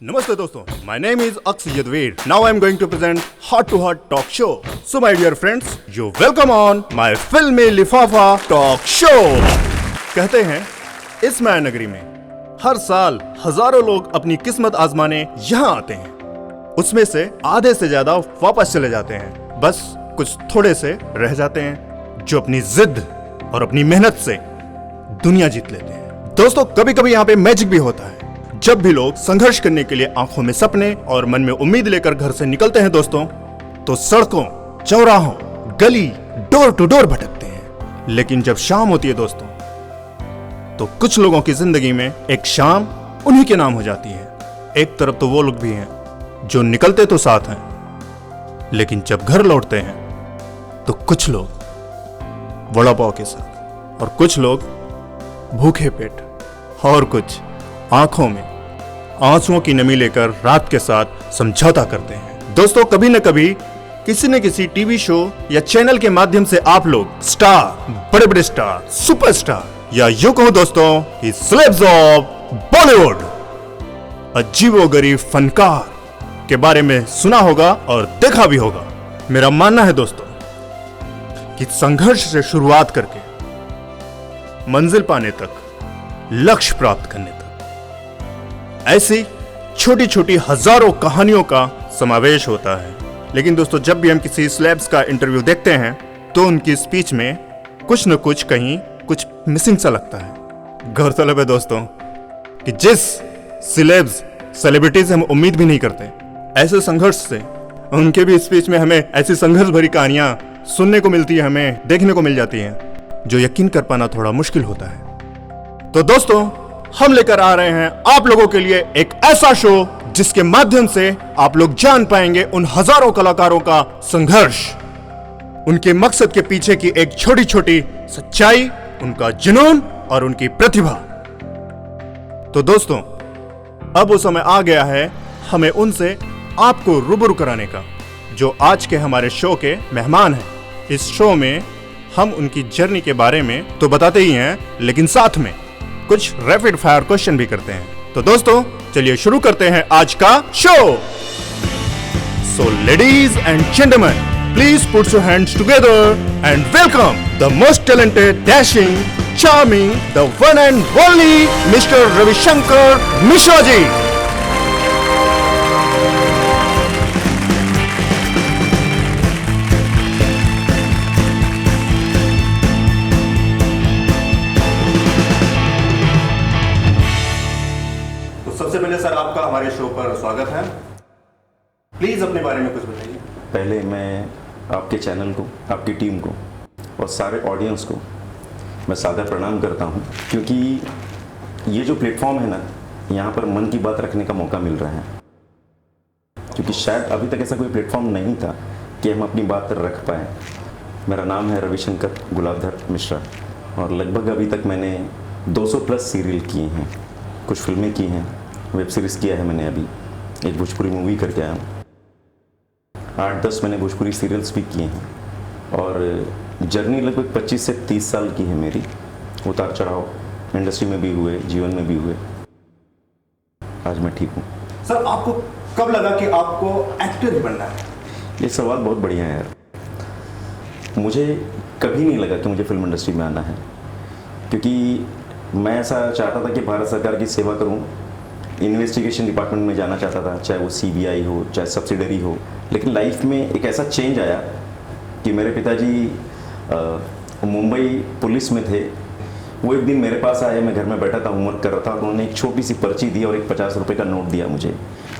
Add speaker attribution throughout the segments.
Speaker 1: Namaste दोस्तों, my name is Aks Yadveer. Now I am going to present Hot to Hot Talk Show. So my dear friends, you welcome on my फिल्मी लिफाफा talk show. कहते हैं इस माया नगरी में हर साल हजारों लोग अपनी किस्मत आजमाने यहाँ आते हैं। उसमें से आधे से ज्यादा वापस चले जाते हैं, बस कुछ थोड़े से रह जाते हैं जो अपनी जिद और अपनी मेहनत से दुनिया जीत लेते हैं। दोस्तों, कभी कभी यहाँ पे मैजिक भी होता है। जब भी लोग संघर्ष करने के लिए आंखों में सपने और मन में उम्मीद लेकर घर से निकलते हैं दोस्तों, तो सड़कों, चौराहों, गली, डोर टू डोर भटकते हैं। लेकिन जब शाम होती है दोस्तों, तो कुछ लोगों की जिंदगी में एक शाम उन्हीं के नाम हो जाती है। एक तरफ तो वो लोग भी हैं जो निकलते तो साथ हैं, लेकिन जब घर लौटते हैं तो कुछ लोग वड़ा पाव के साथ और कुछ लोग भूखे पेट और कुछ आंखों में आंसुओं की नमी लेकर रात के साथ समझौता करते हैं। दोस्तों, कभी न कभी किसी न किसी टीवी शो या चैनल के माध्यम से आप लोग स्टार, बड़े बड़े स्टार, सुपरस्टार या यूं कहो दोस्तों कि सेलेब्स ऑफ बॉलीवुड, अजीबोगरीब फनकार के बारे में सुना होगा और देखा भी होगा। मेरा मानना है दोस्तों कि संघर्ष से शुरुआत करके मंजिल पाने तक, लक्ष्य प्राप्त करने तक, ऐसी छोटी छोटी हजारों कहानियों का समावेश होता है। लेकिन दोस्तों, जब भी हम किसी सेलेब्स का इंटरव्यू देखते हैं तो उनकी स्पीच में कुछ न कुछ कहीं कुछ मिसिंग सा लगता है। गौरतलब है दोस्तों कि जिस सेलिब्रिटी से हम उम्मीद भी नहीं करते, ऐसे संघर्ष से उनके भी स्पीच में हमें ऐसी संघर्ष भरी कहानियां सुनने को मिलती है, हमें देखने को मिल जाती हैं, जो यकीन कर पाना थोड़ा मुश्किल होता है। तो दोस्तों, हम लेकर आ रहे हैं आप लोगों के लिए एक ऐसा शो जिसके माध्यम से आप लोग जान पाएंगे उन हजारों कलाकारों का संघर्ष, उनके मकसद के पीछे की एक छोटी छोटी सच्चाई, उनका जुनून और उनकी प्रतिभा। तो दोस्तों, अब वो समय आ गया है हमें उनसे आपको रूबरू कराने का, जो आज के हमारे शो के मेहमान हैं। इस शो में हम उनकी जर्नी के बारे में तो बताते ही हैं, लेकिन साथ में कुछ रैपिड फायर क्वेश्चन भी करते हैं। तो दोस्तों, चलिए शुरू करते हैं आज का show. So ladies and gentleman, please put your hands together and welcome the most talented, dashing, charming, the one and only mister Ravishankar Mishra ji. सबसे पहले सर, आपका हमारे शो पर स्वागत है। प्लीज अपने बारे में कुछ बताइए।
Speaker 2: पहले मैं आपके चैनल को, आपकी टीम को और सारे ऑडियंस को मैं सादर प्रणाम करता हूं, क्योंकि ये जो प्लेटफॉर्म है ना, यहाँ पर मन की बात रखने का मौका मिल रहा है। क्योंकि शायद अभी तक ऐसा कोई प्लेटफॉर्म नहीं था कि हम अपनी बात रख पाए। मेरा नाम है रविशंकर गुलाबधर मिश्रा और लगभग अभी तक मैंने 200 प्लस सीरियल किए हैं, कुछ फिल्में की हैं, वेब सीरीज़ किया है मैंने, अभी एक भोजपुरी मूवी करके आया हूँ, 8-10 मैंने भोजपुरी सीरियल्स भी किए हैं और जर्नी लगभग 25 से 30 साल की है मेरी। उतार चढ़ाव इंडस्ट्री में भी हुए, जीवन में भी हुए। आज मैं ठीक हूँ।
Speaker 1: सर, आपको कब लगा कि आपको एक्टर बनना है?
Speaker 2: ये सवाल बहुत बढ़िया है यार। मुझे कभी नहीं लगा कि मुझे फिल्म इंडस्ट्री में आना है, क्योंकि मैं ऐसा चाहता था कि भारत सरकार की सेवा करूं, इन्वेस्टिगेशन डिपार्टमेंट में जाना चाहता था, चाहे वो सीबीआई हो, चाहे सब्सिडरी हो। लेकिन लाइफ में एक ऐसा चेंज आया कि मेरे पिताजी मुंबई पुलिस में थे। वो एक दिन मेरे पास आए, मैं घर में बैठा था, होमवर्क कर रहा था, उन्होंने एक छोटी सी पर्ची दी और एक 50 रुपये का नोट दिया मुझे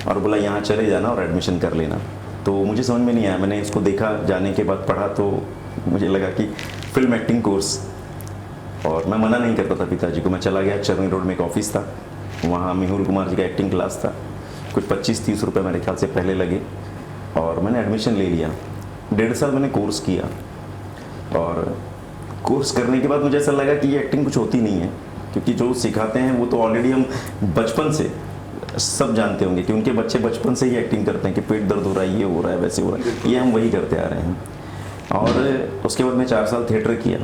Speaker 2: और बोला यहाँ चले जाना और एडमिशन कर लेना। तो मुझे समझ में नहीं आया, मैंने इसको देखा, जाने के बाद पढ़ा तो मुझे लगा कि फिल्म एक्टिंग कोर्स, और मैं मना नहीं करता था पिताजी को। मैं चला गया, चरनी रोड में एक ऑफिस था, वहाँ मेहुल कुमार जी का एक्टिंग क्लास था। कुछ 25-30 रुपये मेरे ख्याल से पहले लगे और मैंने एडमिशन ले लिया। 1.5 साल मैंने कोर्स किया और कोर्स करने के बाद मुझे ऐसा लगा कि ये एक्टिंग कुछ होती नहीं है, क्योंकि जो सिखाते हैं वो तो ऑलरेडी हम बचपन से सब जानते होंगे कि उनके बच्चे बचपन से ही एक्टिंग करते हैं कि पेट दर्द हो रहा है, ये हो रहा है, वैसे हो रहा है, ये हम वही करते आ रहे हैं। और उसके बाद मैं 4 साल थिएटर किया,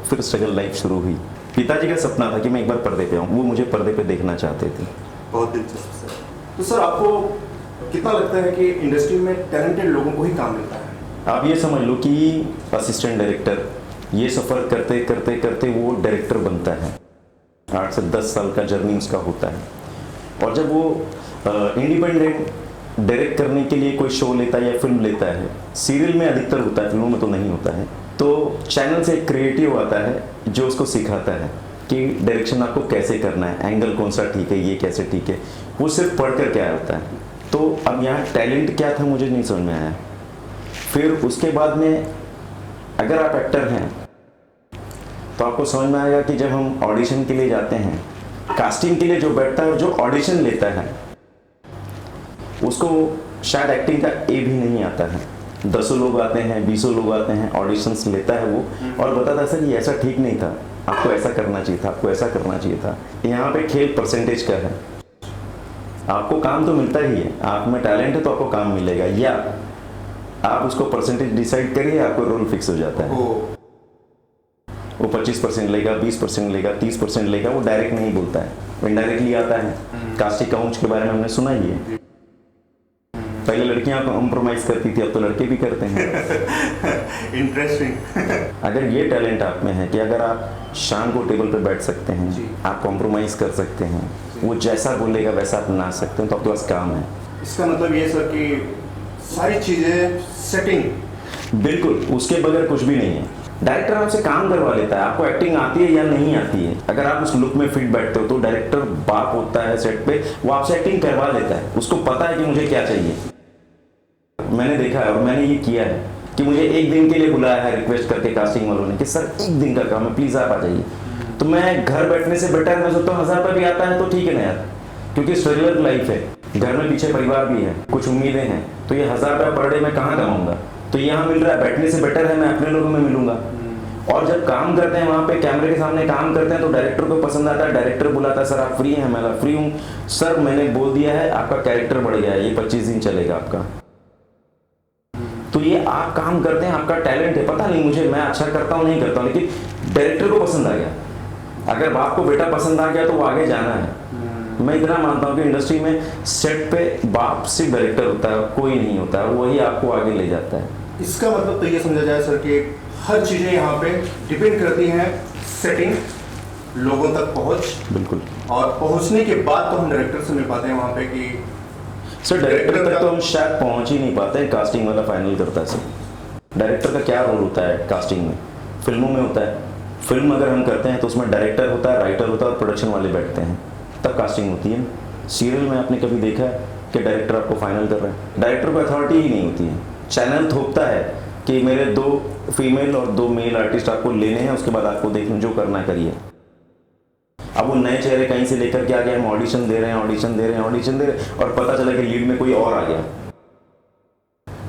Speaker 2: फिर स्ट्रगल लाइफ शुरू हुई। पिताजी का सपना था कि मैं एक बार पर्दे पे आऊँ, वो मुझे पर्दे पे देखना चाहते थे।
Speaker 1: बहुत दिलचस्प सर। तो सर आपको कितना लगता है कि इंडस्ट्री में टैलेंटेड लोगों को ही काम मिलता है?
Speaker 2: आप ये समझ लो कि असिस्टेंट डायरेक्टर ये सफ़र करते करते करते वो डायरेक्टर बनता है। 8 से 10 साल का जर्नी उसका होता है। और जब वो इंडिपेंडेंट डायरेक्ट करने के लिए कोई शो लेता है या फिल्म लेता है, सीरियल में अधिकतर होता है, फिल्मों में तो नहीं होता है, तो चैनल से एक क्रिएटिव आता है जो उसको सिखाता है कि डायरेक्शन आपको कैसे करना है, एंगल कौन सा ठीक है, ये कैसे ठीक है। वो सिर्फ पढ़ कर क्या होता है। तो अब यहाँ टैलेंट क्या था मुझे नहीं समझ में आया। फिर उसके बाद में अगर आप एक्टर हैं तो आपको समझ में आएगा कि जब हम ऑडिशन के लिए जाते हैं, कास्टिंग के लिए जो बैठता है और जो ऑडिशन लेता है उसको शायद एक्टिंग का ए भी नहीं आता है। 10 लोग आते हैं, 20 लोग आते हैं, ऑडिशंस लेता है वो और बताता है सर ये ऐसा ठीक नहीं था, आपको ऐसा करना चाहिए था, आपको ऐसा करना चाहिए था। यहाँ पे खेल परसेंटेज का है। आपको काम तो मिलता ही है, आप में टैलेंट है तो आपको काम मिलेगा, या आप उसको परसेंटेज डिसाइड करिए, आपको रोल फिक्स हो जाता है। वो 25% लेगा, 20% लेगा, 30% लेगा, वो डायरेक्ट नहीं बोलता है, इनडायरेक्टली आता है। कास्टिंग काउंट के बारे में हमने सुना ही है। पहले लड़कियां कॉम्प्रोमाइज करती थी, अब तो लड़के भी करते हैं।
Speaker 1: इंटरेस्टिंग।
Speaker 2: अगर ये टैलेंट आप में है कि अगर आप शाम को टेबल पे बैठ सकते हैं, आप कॉम्प्रोमाइज कर सकते हैं, वो जैसा बोलेगा वैसा आप ना सकते हैं, तो आपके पास काम है।
Speaker 1: इसका मतलब ये सर कि सारी चीजें सेटिंग,
Speaker 2: बिल्कुल उसके बगैर कुछ भी नहीं है। डायरेक्टर आपसे काम करवा लेता है, आपको एक्टिंग आती है या नहीं आती है। अगर आप उस लुक में फिट बैठते हो तो डायरेक्टर बाप होता है सेट पे, वो आपसे एक्टिंग करवा लेता है। उसको पता है कि मुझे क्या चाहिए। मैंने देखा है और मैंने ये किया है कि मुझे एक दिन के लिए बुलाया है रिक्वेस्ट करके कास्टिंग वालों ने कि सर एक दिन का काम है, प्लीज आप आ जाइए। तो मैं घर बैठने से बेटर मैं सोचता हूँ 1000 रुपये भी आता है तो ठीक है ना यार, क्योंकि स्ट्रगलर लाइफ है, घर में पीछे परिवार भी है, कुछ उम्मीदें हैं, तो ये 1000 रुपये पर डे मैं कहाँ कमाऊंगा। तो यहाँ मिल रहा है, बैठने से बेटर है मैं अपने लोगों में मिलूंगा। और जब काम करते हैं वहाँ पे कैमरे के सामने काम करते हैं तो डायरेक्टर को पसंद आता है। डायरेक्टर बुलाता है सर आप फ्री हैं, मैं फ्री हूँ सर, मैंने बोल दिया है आपका कैरेक्टर बढ़ गया है, ये 25 दिन चलेगा आपका। तो ये आप काम करते हैं, आपका टैलेंट है, पता नहीं मुझे, मैं अच्छा करता हूँ नहीं करता हूँ, लेकिन डायरेक्टर को पसंद आ गया। अगर बाप को बेटा पसंद आ गया तो वो आगे जाना है। मैं इतना मानता हूँ कि इंडस्ट्री में सेट पे बाप सिर्फ डायरेक्टर होता है, कोई नहीं होता है, वही आपको आगे ले जाता है।
Speaker 1: इसका मतलब तो ये समझा जाए सर कि हर चीजें यहाँ पे डिपेंड करती हैं सेटिंग, लोगों तक पहुँच,
Speaker 2: बिल्कुल।
Speaker 1: और पहुँचने के बाद तो हम डायरेक्टर से मिल पाते हैं वहाँ पे कि
Speaker 2: सर डायरेक्टर तक तो हम शायद पहुँच ही नहीं पाते हैं, कास्टिंग वाला फाइनल करता है सर। डायरेक्टर का क्या रोल होता है कास्टिंग में, फिल्मों में होता है। फिल्म अगर हम करते हैं तो उसमें डायरेक्टर होता है, राइटर होता है और प्रोडक्शन वाले बैठते हैं, तब कास्टिंग होती है। सीरियल में आपने कभी देखा है कि डायरेक्टर आपको फाइनल कर रहा है? डायरेक्टर को अथॉरिटी ही नहीं होती है। चैनल थोपता है कि मेरे 2 फीमेल और 2 मेल आर्टिस्ट आपको लेने हैं, उसके बाद आपको देखना जो करना करिए। अब वो नए चेहरे कहीं से लेकर के आ गए, हम ऑडिशन दे रहे हैं, ऑडिशन दे रहे हैं, ऑडिशन दे रहे हैं, और पता चला कि लीड में कोई और आ गया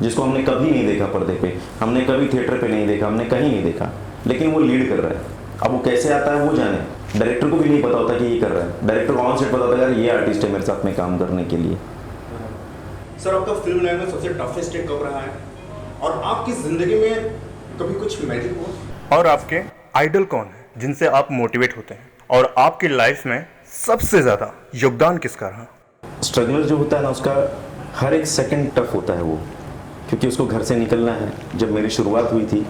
Speaker 2: जिसको हमने कभी नहीं देखा पर्दे पे, हमने कभी थिएटर पे नहीं देखा, हमने कहीं नहीं देखा, लेकिन वो लीड कर रहा है। अब वो कैसे आता है वो जाने, डायरेक्टर को भी नहीं पता होता कि ये कर रहा है। डायरेक्टर को ऑन सेट पता होता है यार ये आर्टिस्ट है मेरे साथ में काम करने के लिए।
Speaker 1: सर आपका फिल्म लाइन में सबसे टफेस्ट डे कब रहा है, और आपकी जिंदगी में कभी कुछ मैजिक हुआ? और आपके आइडल कौन है जिनसे आप मोटिवेट होते हैं, और आपकी लाइफ में सबसे ज्यादा योगदान किसका रहा?
Speaker 2: स्ट्रगलर जो होता है ना, उसका हर एक सेकंड टफ होता है वो, क्योंकि उसको घर से निकलना है। जब मेरी शुरुआत हुई थी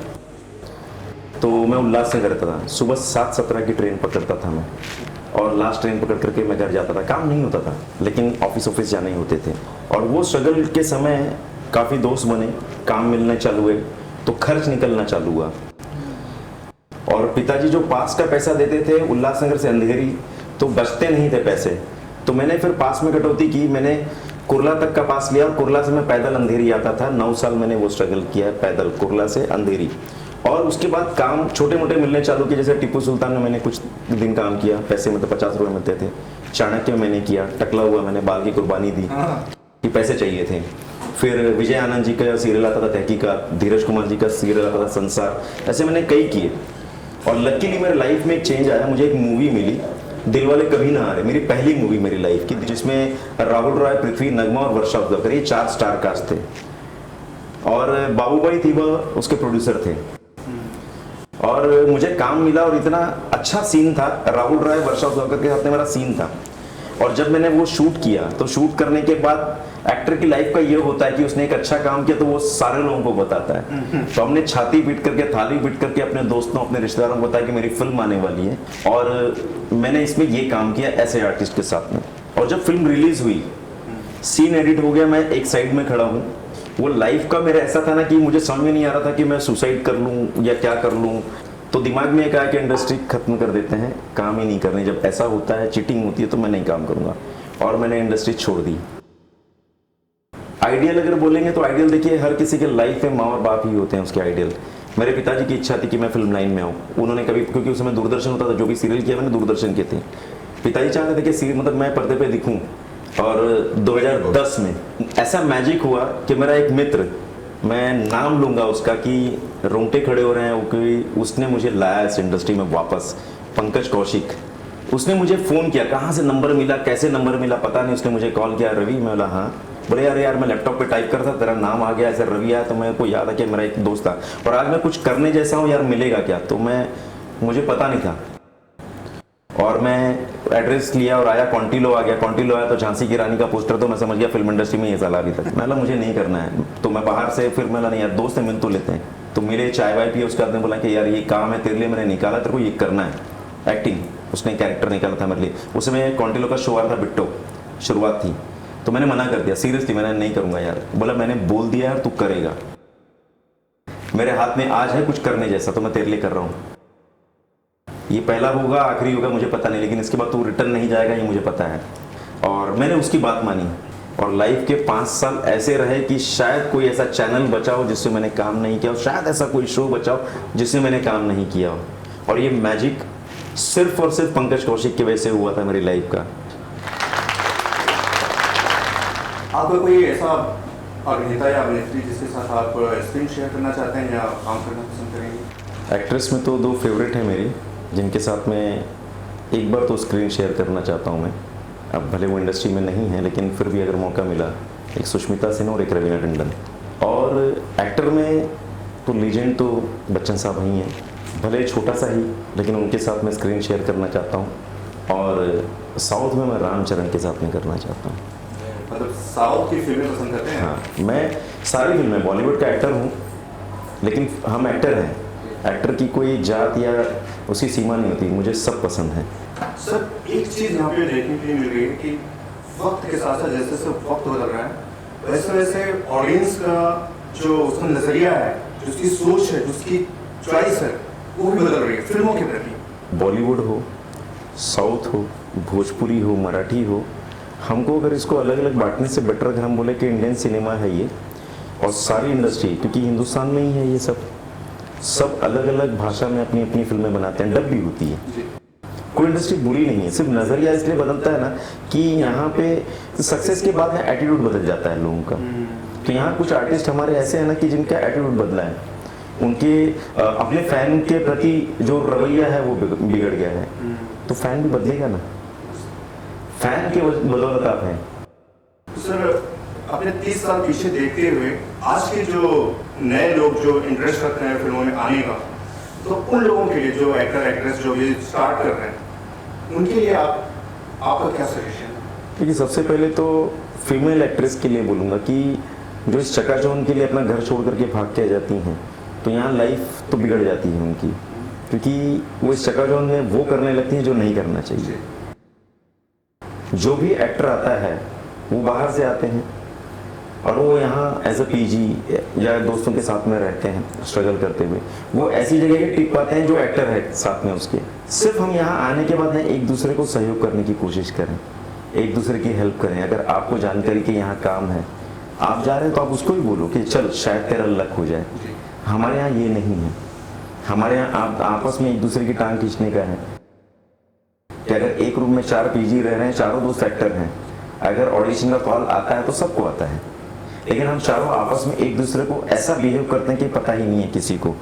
Speaker 2: तो मैं उल्लास से करता था, सुबह 7:17 की ट्रेन पकड़ता था मैं, और लास्ट ट्रेन पकड़ करके मैं घर जाता था। काम नहीं होता था लेकिन ऑफिस जाने ही होते थे। और वो स्ट्रगल के समय काफ़ी दोस्त बने, काम मिलने चालू हुए, तो खर्च निकलना चालू हुआ। और पिताजी जो पास का पैसा देते थे उल्लासनगर से अंधेरी, तो बचते नहीं थे पैसे, तो मैंने फिर पास में कटौती की। मैंने कुर्ला तक का पास लिया, और कुर्ला से मैं पैदल अंधेरी आता था। 9 साल मैंने वो स्ट्रगल किया है पैदल, कुर्ला से अंधेरी। और उसके बाद काम छोटे मोटे मिलने चालू किए, जैसे टिप्पू सुल्तान में मैंने कुछ दिन काम किया, पैसे मतलब 50 रुपये मिलते थे। चाणक्य में मैंने किया, टकला हुआ मैंने बाल की कुर्बानी दी कि पैसे चाहिए थे। फिर विजय आनंद जी का सीरियल आता था तहकीकात, धीरज कुमार जी का सीरियल आता था संसार, ऐसे मैंने कई किए। और लकीली मेरे लाइफ में एक चेंज आया, मुझे एक मूवी मिली, दिलवाले कभी ना हारे, मेरी पहली मूवी मेरी लाइफ की, जिसमें राहुल रॉय, पृथ्वी, नगमा और वर्षा उद्गकर, ये 4 स्टार कास्ट थे। और बाबूभाई थी वह उसके प्रोड्यूसर थे। और मुझे काम मिला और इतना अच्छा सीन था, राहुल रॉय, वर्षा उद्गकर के साथ में मेरा सीन था। और जब मैंने वो शूट किया तो शूट करने के बाद एक्टर की लाइफ का ये होता है कि उसने एक अच्छा काम किया तो वो सारे लोगों को बताता है। तो हमने छाती पीट करके, थाली पीट करके अपने दोस्तों, अपने रिश्तेदारों को बताया कि मेरी फिल्म आने वाली है और मैंने इसमें ये काम किया ऐसे आर्टिस्ट के साथ में। और जब फिल्म रिलीज हुई, सीन एडिट हो गया, मैं एक साइड में खड़ा हूँ। वो लाइफ का मेरा ऐसा था ना कि मुझे समझ में नहीं आ रहा था कि मैं सुसाइड कर लूँ या क्या कर लूँ। तो दिमाग में एक आया कि इंडस्ट्री खत्म कर देते हैं, काम ही नहीं करने। जब ऐसा होता है, चीटिंग होती है, तो मैं नहीं काम करूँगा और मैंने इंडस्ट्री छोड़ दी। आइडियल अगर बोलेंगे तो आइडियल देखिए, हर किसी के लाइफ में माँ और बाप ही होते हैं उसके आइडियल। मेरे पिताजी की इच्छा थी कि मैं फिल्म लाइन में आऊँ। उन्होंने कभी, क्योंकि उस समय दूरदर्शन होता था, जो भी सीरियल किया मैंने दूरदर्शन के थे। पिताजी चाहते थे कि सीरियल मतलब मैं पर्दे पे दिखूँ। और 2010 में ऐसा मैजिक हुआ कि मेरा एक मित्र, मैं नाम लूँगा उसका कि रोंगटे खड़े हो रहे हैं, क्योंकि उसने मुझे लाया इस इंडस्ट्री में वापस, पंकज कौशिक। उसने मुझे फ़ोन किया, कहाँ से नंबर मिला, कैसे नंबर मिला पता नहीं। उसने मुझे कॉल किया, रवि। मैं बोला हाँ। बोले यार मैं लैपटॉप पे टाइप कर रहा था, तेरा नाम आ गया, ऐसे रवि आया, तो मेरे को याद आ कि मेरा एक दोस्त था और आज मैं कुछ करने जैसा हूँ यार, मिलेगा क्या। तो मुझे पता नहीं था और मैं एड्रेस लिया और आया, कॉन्टिलो आ गया। कॉन्टिलो आया तो झांसी की रानी का पोस्टर, तो मैं समझ गया फिल्म इंडस्ट्री में ये साल अभी तक। मैं मुझे नहीं करना है। तो मैं बाहर से फिर मैं नहीं यार, दोस्त है, मिल तो लेते हैं। तो मेरे चाय वाय पिए, उसके बाद ने बोला कि यार ये काम है तेरे लिए, मैंने निकाला, तेरे को ये करना है एक्टिंग। उसने कैरेक्टर निकाला था मेरे लिए। उस समय कॉन्टिलो का शो आ रहा था, बिट्टो शुरुआत थी। तो मैंने मना कर दिया, सीरियसली मैंने नहीं करूँगा यार। बोला मैंने बोल दिया यार, तू करेगा, मेरे हाथ में आज है कुछ करने जैसा, तो मैं तेरे लिए कर रहा हूँ। ये पहला होगा आखिरी होगा मुझे पता नहीं, लेकिन इसके बाद तू रिटर्न नहीं जाएगा ये मुझे पता है। और मैंने उसकी बात मानी और लाइफ के 5 साल ऐसे रहे कि शायद कोई ऐसा चैनल बचाओ जिससे मैंने काम नहीं किया, और शायद ऐसा कोई शो बचाओ जिससे मैंने काम नहीं किया हो। और ये मैजिक सिर्फ और सिर्फ पंकज कौशिक की वजह से हुआ था मेरी लाइफ का।
Speaker 1: आपका कोई ऐसा अभिनेता या अभिनेत्री जिसके साथ आप स्क्रीन शेयर करना चाहते हैं या काम करना पसंद करेंगे?
Speaker 2: एक्ट्रेस में तो 2 फेवरेट हैं मेरी, जिनके साथ मैं एक बार तो स्क्रीन शेयर करना चाहता हूँ मैं। अब भले वो इंडस्ट्री में नहीं है, लेकिन फिर भी अगर मौका मिला, एक सुष्मिता सेन और एक रवीना टंडन। और एक्टर में तो लीजेंड तो बच्चन साहब ही हैं, भले छोटा सा ही, लेकिन उनके साथ मैं स्क्रीन शेयर करना चाहता हूँ। और साउथ में मैं रामचरण के साथ में करना चाहता हूँ।
Speaker 1: मतलब साउथ की फिल्में पसंद करते हैं?
Speaker 2: हाँ, मैं सारी फिल्में, बॉलीवुड का एक्टर हूँ, लेकिन हम एक्टर हैं। एक्टर की कोई जात या उसकी सीमा नहीं होती, मुझे सब पसंद है।
Speaker 1: सर एक चीज़ यहाँ पे देखने के लिए मिल रही है कि वक्त के साथ साथ जैसे जैसे वक्त बदल रहा है, वैसे वैसे ऑडियंस का जो उसका नज़रिया है, जो उसकी सोच है, जो उसकी चॉइस है, वो भी बदल रही है फिल्मों के प्रति।
Speaker 2: बॉलीवुड हो, साउथ हो, भोजपुरी हो, मराठी हो, हमको अगर इसको अलग अलग बांटने से बेटर अगर हम बोले कि इंडियन सिनेमा है ये, और सारी इंडस्ट्री, क्योंकि हिंदुस्तान में ही है ये सब अलग अलग भाषा में अपनी अपनी फिल्में बनाते हैं, डब भी होती है। कोई इंडस्ट्री बुरी नहीं है, सिर्फ नज़रिया इसलिए बदलता है ना कि यहाँ पे सक्सेस के बाद में एटीट्यूड बदल जाता है लोगों का। तो यहाँ कुछ आर्टिस्ट हमारे ऐसे हैं ना कि जिनका एटीट्यूड बदला है, उनके अपने फैन के प्रति जो रवैया है वो बिगड़ गया है। तो फैन भी बदलेगा ना, फैन के बदौलत आप हैं।
Speaker 1: सर अपने 30 साल पीछे देखते हुए आज के जो नए लोग जो इंटरेस्ट रखते हैं फिल्मों में आने का, तो उन लोगों के लिए जो एक्टर एक्ट्रेस जो ये स्टार्ट कर रहे हैं, उनके लिए आपका क्या सजेशन है?
Speaker 2: देखिए, सबसे पहले तो फीमेल एक्ट्रेस के लिए बोलूँगा कि जो इस चकाचौंध के लिए अपना घर छोड़ करके भाग के आ जाती हैं, तो यहाँ लाइफ तो बिगड़ जाती है उनकी, क्योंकि वो इस चकाचौंध में वो करने लगती हैं जो नहीं करना चाहिए। जो भी एक्टर आता है वो बाहर से आते हैं और वो यहाँ एज अ पीजी या दोस्तों के साथ में रहते हैं स्ट्रगल करते हुए, वो ऐसी जगह के टिक पाते हैं जो एक्टर है साथ में उसके। सिर्फ हम यहाँ आने के बाद एक दूसरे को सहयोग करने की कोशिश करें, एक दूसरे की हेल्प करें। अगर आपको जानकारी कि यहाँ काम है, आप जा रहे हैं, तो आप उसको भी बोलो कि चल शायद तेरा लक हो जाए। हमारे यहाँ ये नहीं है, हमारे यहाँ आप आपस में एक दूसरे की टांग खींचने का है कि अगर एक रूम में 4 पीजी रह रहे हैं, चारों दोस्त एक्टर हैं, अगर ऑडिशन का कॉल आता है तो सबको आता है, लेकिन हम चारों आपस में एक दूसरे को ऐसा बिहेव करते हैं कि पता ही नहीं है किसी को,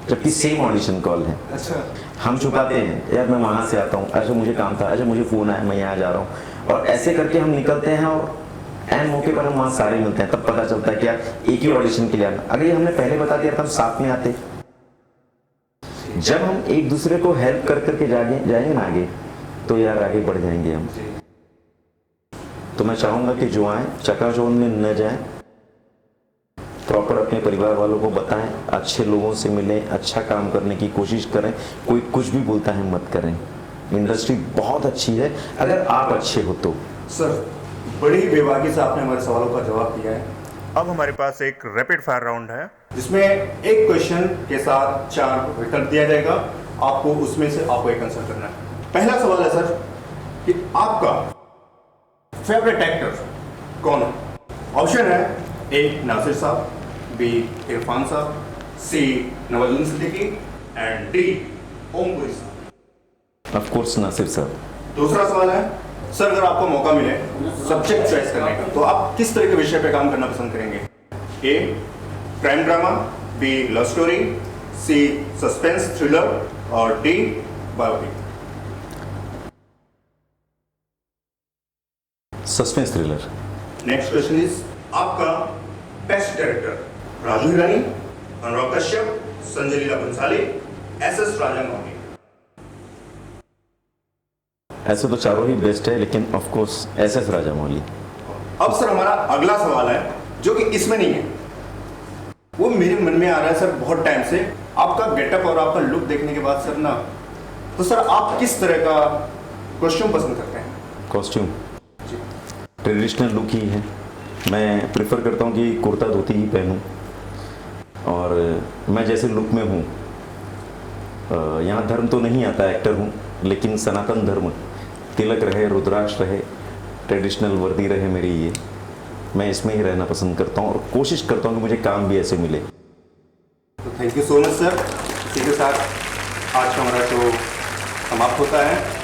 Speaker 2: जबकि सेम ऑडिशन कॉल है।
Speaker 1: अच्छा,
Speaker 2: हम छुपाते हैं, यार मैं वहाँ से आता हूँ, अच्छा मुझे काम था, अच्छा मुझे फ़ोन आया, मैं यहाँ जा रहा हूँ, और ऐसे करके हम निकलते हैं और एन मौके पर हम वहाँ सारे मिलते हैं। तब पता चलता है क्या एक ही ऑडिशन के लिए आना। अगर ये हमने पहले बता दिया तो हम साथ में आते। जब हम एक दूसरे को हेल्प कर करके जाएंगे ना आगे, तो यार आगे बढ़ जाएंगे हम। तो मैं चाहूँगा कि जो आए चकाचौंध में न जाएं, प्रॉपर अपने परिवार वालों को बताएं, अच्छे लोगों से मिलें, अच्छा काम करने की कोशिश करें। कोई कुछ भी बोलता है मत करें, इंडस्ट्री बहुत अच्छी है अगर आप अच्छे हो तो।
Speaker 1: सर, बड़ी ही बेबाकी से आपने हमारे सवालों का जवाब दिया है। अब हमारे पास एक रैपिड फायर राउंड है जिसमें एक क्वेश्चन के साथ 4 विकल्प दिया जाएगा, आपको उसमें से आपको एक आंसर करना है। पहला सवाल है सर कि आपका फेवरेट एक्टर कौन है? ऑप्शन है ए नासिर साहब, बी इरफान साहब, सी नवाजुद्दीन सिद्दीकी एंड डी ओम पुरी साहब।
Speaker 2: ऑफ कोर्स नासिर साहब।
Speaker 1: दूसरा सवाल है सर, अगर आपको मौका मिले सब्जेक्ट चॉइस करने का तो आप किस तरह के विषय पे काम करना पसंद करेंगे? A crime drama, B love story, C suspense thriller और D biopic.
Speaker 2: Suspense thriller.
Speaker 1: Next question is आपका best director Raju Hirani, Anurag Kashyap, Sanjay Leela Bhansali, S S. Rajamouli.
Speaker 2: ऐसे तो चारों ही बेस्ट है, लेकिन ऑफ कोर्स एस.एस. राजामौली।
Speaker 1: अब सर हमारा अगला सवाल है जो कि इसमें नहीं है, वो मेरे मन में आ रहा है सर बहुत टाइम से। आपका गेटअप और आपका लुक देखने के बाद सर ना, तो सर आप किस तरह का कॉस्ट्यूम पसंद करते हैं?
Speaker 2: कॉस्ट्यूम ट्रेडिशनल लुक ही है। मैं प्रेफर करता हूँ कि कुर्ता धोती ही पहनूं, और मैं जैसे लुक में हूँ, यहाँ धर्म तो नहीं आता, एक्टर हूँ, लेकिन सनातन धर्म, तिलक रहे, रुद्राक्ष रहे, ट्रेडिशनल वर्दी रहे मेरी, ये मैं इसमें ही रहना पसंद करता हूँ और कोशिश करता हूँ कि मुझे काम भी ऐसे मिले।
Speaker 1: तो thank you so much sir. इसी के साथ आज का हमारा शो समाप्त होता है।